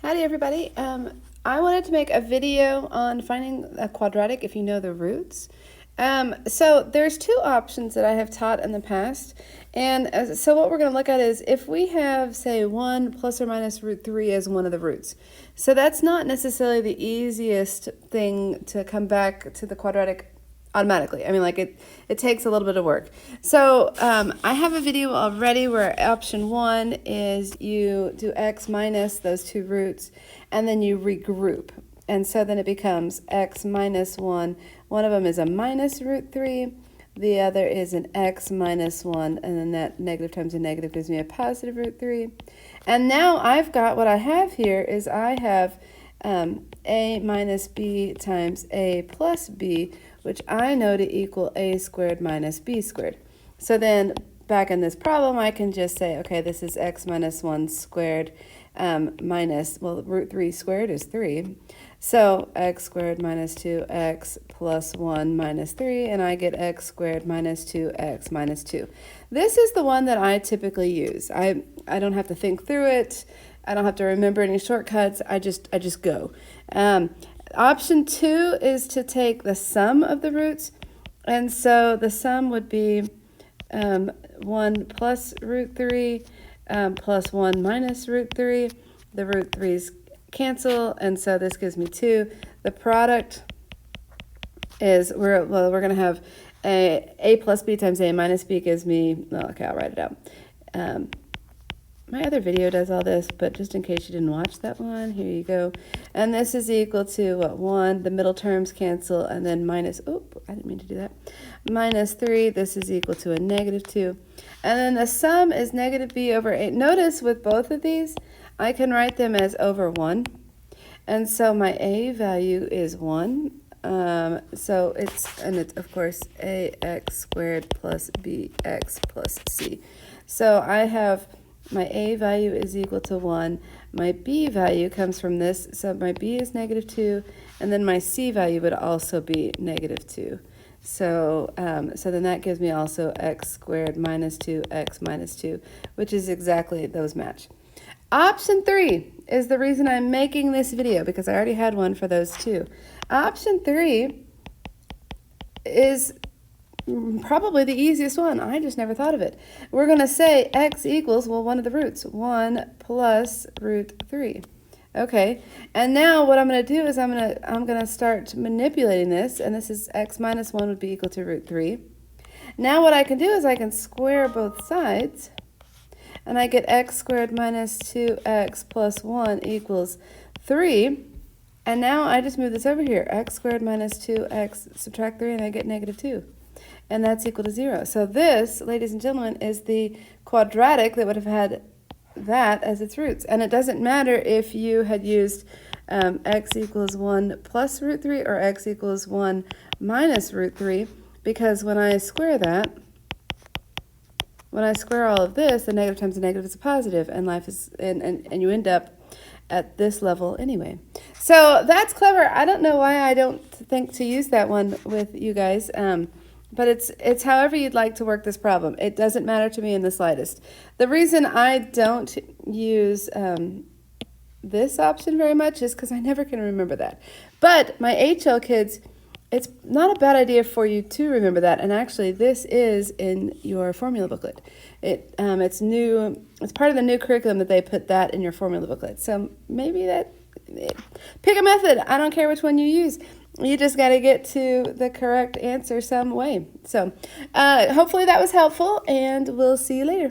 Howdy everybody. I wanted to make a video on finding a quadratic if you know the roots. So there's two options that I have taught in the past. And so what we're going to look at is if we have, say, 1 plus or minus root 3 as one of the roots. So that's not necessarily the easiest thing to come back to the quadratic automatically. I mean, like it takes a little bit of work. So I have a video already where option 1 is you do x minus those two roots and then you regroup. And so then it becomes x minus 1. One of them is a minus root 3. The other is an x minus 1. And then that negative times a negative gives me a positive root 3. And now I've got what I have here is I have a minus b times a plus b, which I know to equal a squared minus b squared. So then back in this problem, I can just say, okay, this is x minus 1 squared minus, well, root 3 squared is 3. So x squared minus 2x plus 1 minus 3, and I get x squared minus 2x minus 2. This is the one that I typically use. I don't have to think through it. I don't have to remember any shortcuts. I just go. Option 2 is to take the sum of the roots. And so the sum would be 1 plus root 3 plus 1 minus root 3. The root 3's cancel, and so this gives me 2. The product is, we're going to have a plus b times a minus b gives me, well, okay, I'll write it out. My other video does all this, but just in case you didn't watch that one, here you go. And this is equal to, what, 1, the middle terms cancel, and then minus, oh, I didn't mean to do that, minus 3, this is equal to a negative 2. And then the sum is negative b over 8. Notice with both of these, I can write them as over 1. And so my a value is 1. So it's of course ax squared plus bx plus c. So I have my a value is equal to 1. My b value comes from this, so my b is negative 2, and then my c value would also be negative 2. So, so then that gives me also x squared minus 2x minus 2, which is exactly those match. Option 3 is the reason I'm making this video, because I already had one for those two. Option 3 is probably the easiest one. I just never thought of it. We're going to say x equals, well, one of the roots, 1 plus root 3. Okay, and now what I'm going to do is I'm going to start manipulating this, and this is x minus 1 would be equal to root 3. Now what I can do is I can square both sides, and I get x squared minus 2x plus 1 equals 3. And now I just move this over here. X squared minus 2x, subtract 3, and I get negative 2. And that's equal to 0. So this, ladies and gentlemen, is the quadratic that would have had that as its roots. And it doesn't matter if you had used x equals 1 plus root 3 or x equals 1 minus root 3, because when I square that, when I square all of this, the negative times a negative is a positive, and life is, and you end up at this level anyway. So that's clever. I don't know why I don't think to use that one with you guys, but it's however you'd like to work this problem. It doesn't matter to me in the slightest. The reason I don't use this option very much is because I never can remember that. But my HL kids, it's not a bad idea for you to remember that, and actually this is in your formula booklet. It's new. It's part of the new curriculum that they put that in your formula booklet. So maybe pick a method. I don't care which one you use. You just got to get to the correct answer some way. So hopefully that was helpful, and we'll see you later.